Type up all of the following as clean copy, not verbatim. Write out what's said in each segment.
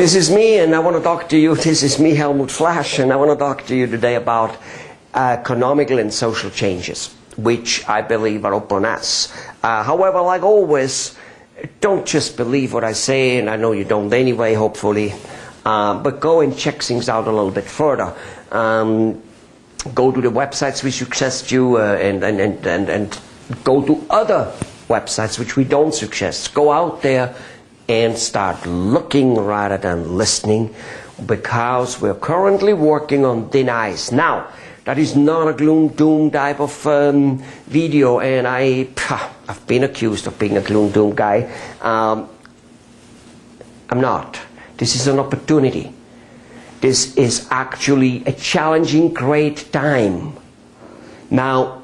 this is me, and I want to talk to you. This is me, Helmut Flasch, and I want to talk to you today about economical and social changes, which I believe are upon us. However, like always, don't just believe what I say, and I know you don't anyway, hopefully, but go and check things out a little bit further. Go to the websites we suggest you, and go to other websites which we don't suggest. Go out there and start looking rather than listening, because we're currently working on thin ice. Now, that is not a gloom-doom type of video, and I've been accused of being a gloom-doom guy. I'm not. This is an opportunity. This is actually a challenging, great time. Now,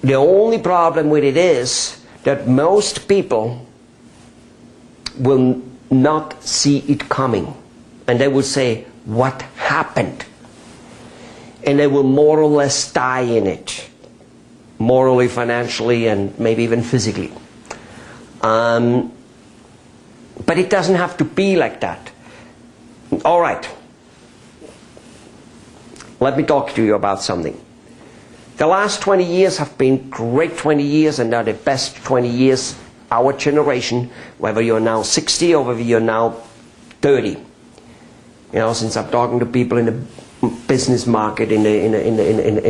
the only problem with it is that most people will not see it coming. And they will say, what happened? And they will more or less die in it. Morally, financially, and maybe even physically. But it doesn't have to be like that. All right. Let me talk to you about something. The last 20 years have been great 20 years, and are the best 20 years our generation, whether you're now 60 or whether you're now 30. You know, since I'm talking to people in the business market, in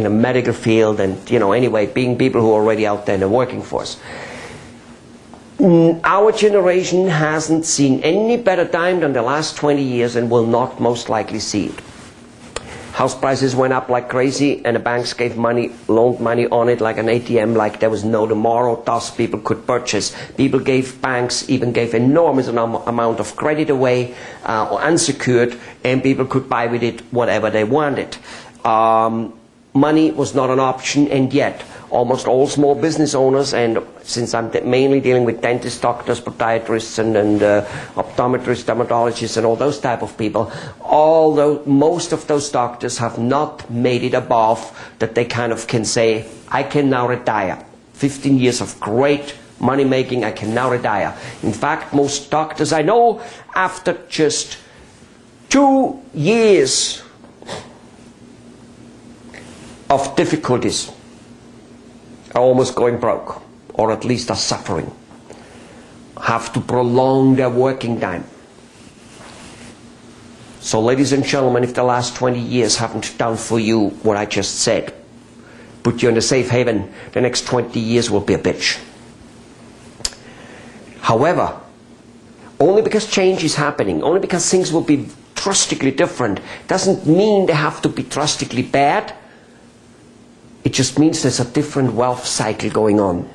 a medical field, and, you know, anyway, being people who are already out there in the working force. Our generation hasn't seen any better time than the last 20 years, and will not most likely see it. House prices went up like crazy, and the banks gave money, loaned money on it like an ATM, like there was no tomorrow. Thus, people could purchase. People gave, banks even gave enormous amount of credit away, or unsecured, and people could buy with it whatever they wanted. Money was not an option, and yet almost all small business owners, and since I'm mainly dealing with dentists, doctors, podiatrists, and optometrists, dermatologists, and all those type of people, although most of those doctors have not made it above that they kind of can say, I can now retire. 15 years of great money making, I can now retire. In fact, most doctors I know, after just 2 years of difficulties, are almost going broke, or at least are suffering, have to prolong their working time. So, ladies and gentlemen, if the last 20 years haven't done for you what I just said, put you in a safe haven, the next 20 years will be a bitch. However, only because change is happening, only because things will be drastically different, doesn't mean they have to be drastically bad. It just means there's a different wealth cycle going on.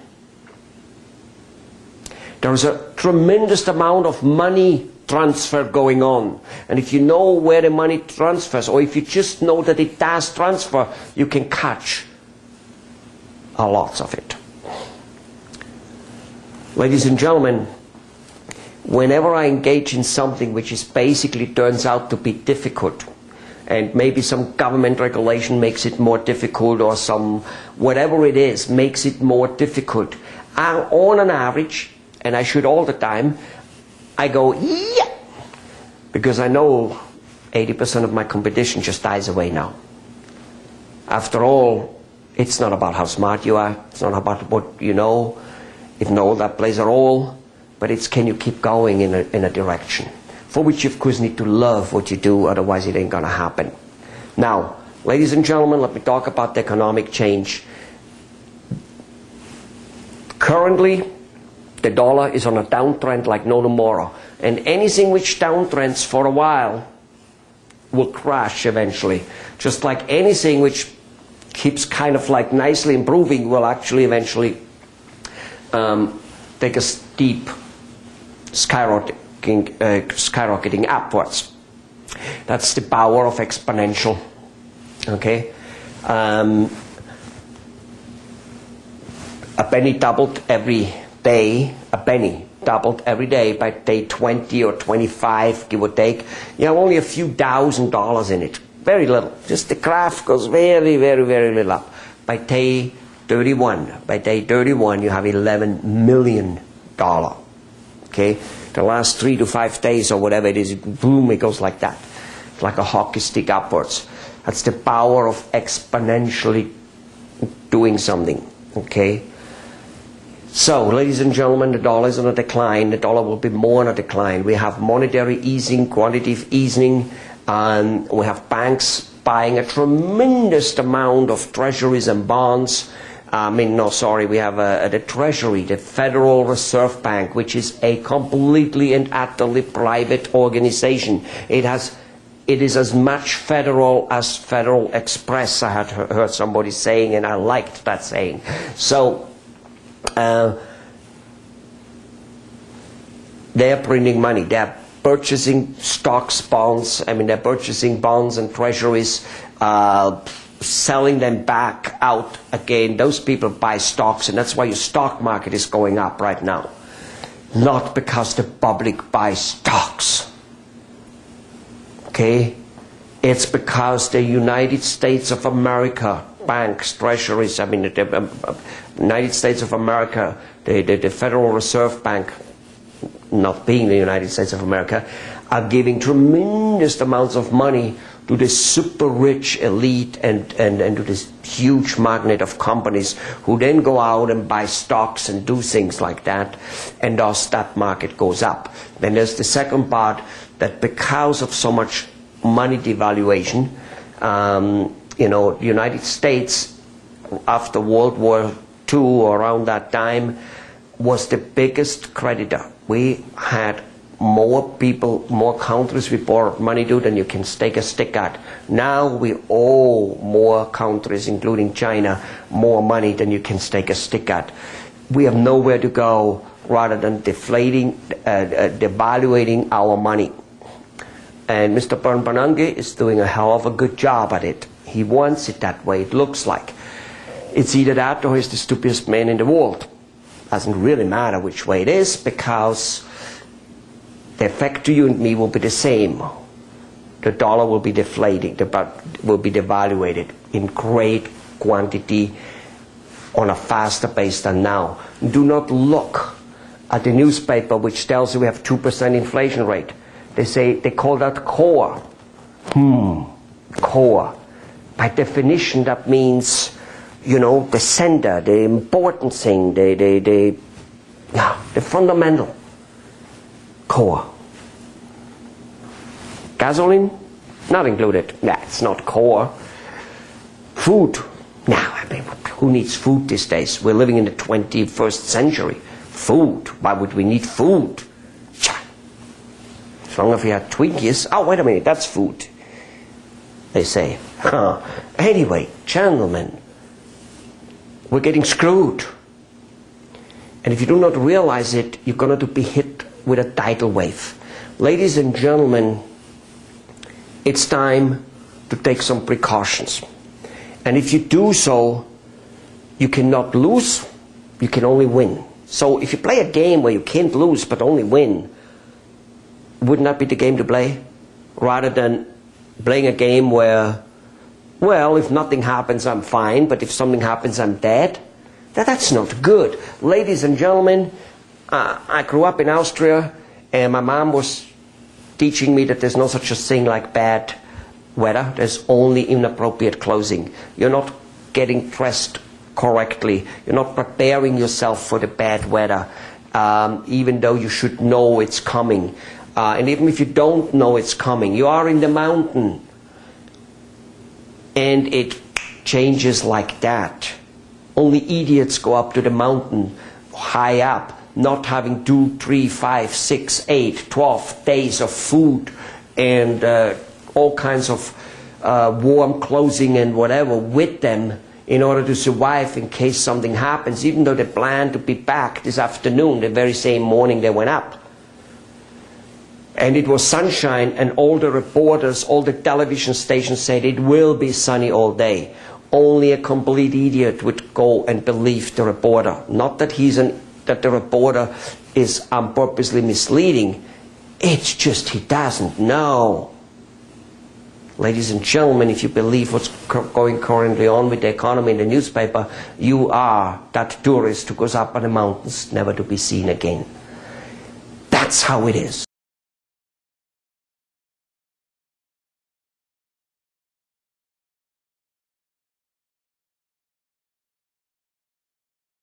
There's a tremendous amount of money transfer going on. And if you know where the money transfers, or if you just know that it does transfer, you can catch a lot of it. Ladies and gentlemen, whenever I engage in something which is basically turns out to be difficult, and maybe some government regulation makes it more difficult, or some, whatever it is, makes it more difficult, on an average, and I should all the time, I go, yeah, because I know 80% of my competition just dies away now. After all, it's not about how smart you are, it's not about what you know, even though that plays a role, but it's can you keep going in a direction, for which you of course need to love what you do, otherwise it ain't gonna happen. Now, ladies and gentlemen, let me talk about the economic change. Currently, the dollar is on a downtrend like no tomorrow, and anything which downtrends for a while will crash eventually. Just like anything which keeps kind of like nicely improving will actually eventually take a steep skyrocketing upwards. That's the power of exponential. Okay, a penny doubled every day. A penny doubled every day by day 20 or 25, give or take. You have only a few $1,000s in it. Very little. Just the graph goes very, very, very little up. By day 31, you have $11 million. Okay? The last 3 to 5 days or whatever it is, boom, it goes like that. It's like a hockey stick upwards. That's the power of exponentially doing something, okay? So, ladies and gentlemen, the dollar is on a decline. The dollar will be more on a decline. We have monetary easing, quantitative easing, and we have banks buying a tremendous amount of treasuries and bonds. We have the Treasury, the Federal Reserve Bank, which is a completely and utterly private organization. It is as much federal as Federal Express, I had heard somebody saying, and I liked that saying. So, they are printing money. They are purchasing stocks, bonds. They're purchasing bonds and treasuries, selling them back out again. Those people buy stocks, and that's why your stock market is going up right now. Not because the public buys stocks. Okay? It's because the United States of America, banks, treasuries, the United States of America, the Federal Reserve Bank, not being the United States of America, are giving tremendous amounts of money to the super rich elite and to this huge magnet of companies who then go out and buy stocks and do things like that, and thus that market goes up. Then there's the second part, that because of so much money devaluation, the United States after World War II or around that time was the biggest creditor. We had more people, more countries we borrowed money to than you can stake a stick at. Now we owe more countries, including China, more money than you can stake a stick at. We have nowhere to go rather than devaluating our money. And Mr. Bernanke is doing a hell of a good job at it. He wants it that way, it looks like. It's either that or he's the stupidest man in the world. Doesn't really matter which way it is, because the effect to you and me will be the same. The dollar will be deflating, will be devaluated in great quantity on a faster pace than now. Do not look at the newspaper which tells you we have 2% inflation rate. They call that core. Core. By definition, that means, the center, the important thing, the fundamental. Core. Gasoline? Not included. It's not core. Food. Now, who needs food these days? We're living in the 21st century. Food. Why would we need food? As long as we had Twinkies. Oh, wait a minute, that's food, they say. Anyway, gentlemen, we're getting screwed. And if you do not realize it, you're going to be hit with a tidal wave. Ladies and gentlemen, it's time to take some precautions. And if you do so, you cannot lose, you can only win. So if you play a game where you can't lose but only win, wouldn't that be the game to play? Rather than playing a game where, well, if nothing happens, I'm fine, but if something happens, I'm dead. That's not good. Ladies and gentlemen, I grew up in Austria, and my mom was teaching me that there's no such a thing like bad weather. There's only inappropriate clothing. You're not getting dressed correctly. You're not preparing yourself for the bad weather, even though you should know it's coming. And even if you don't know it's coming, you are in the mountain, and it changes like that. Only idiots go up to the mountain high up, not having 2, 3, 5, 6, 8, 12 days of food and all kinds of warm clothing and whatever with them in order to survive in case something happens, even though they planned to be back this afternoon, the very same morning they went up. And it was sunshine, and all the reporters, all the television stations said it will be sunny all day. Only a complete idiot would go and believe the reporter. Not that that the reporter is purposely misleading. It's just he doesn't know. Ladies and gentlemen, if you believe what's going currently on with the economy in the newspaper, you are that tourist who goes up on the mountains never to be seen again. That's That's how it is.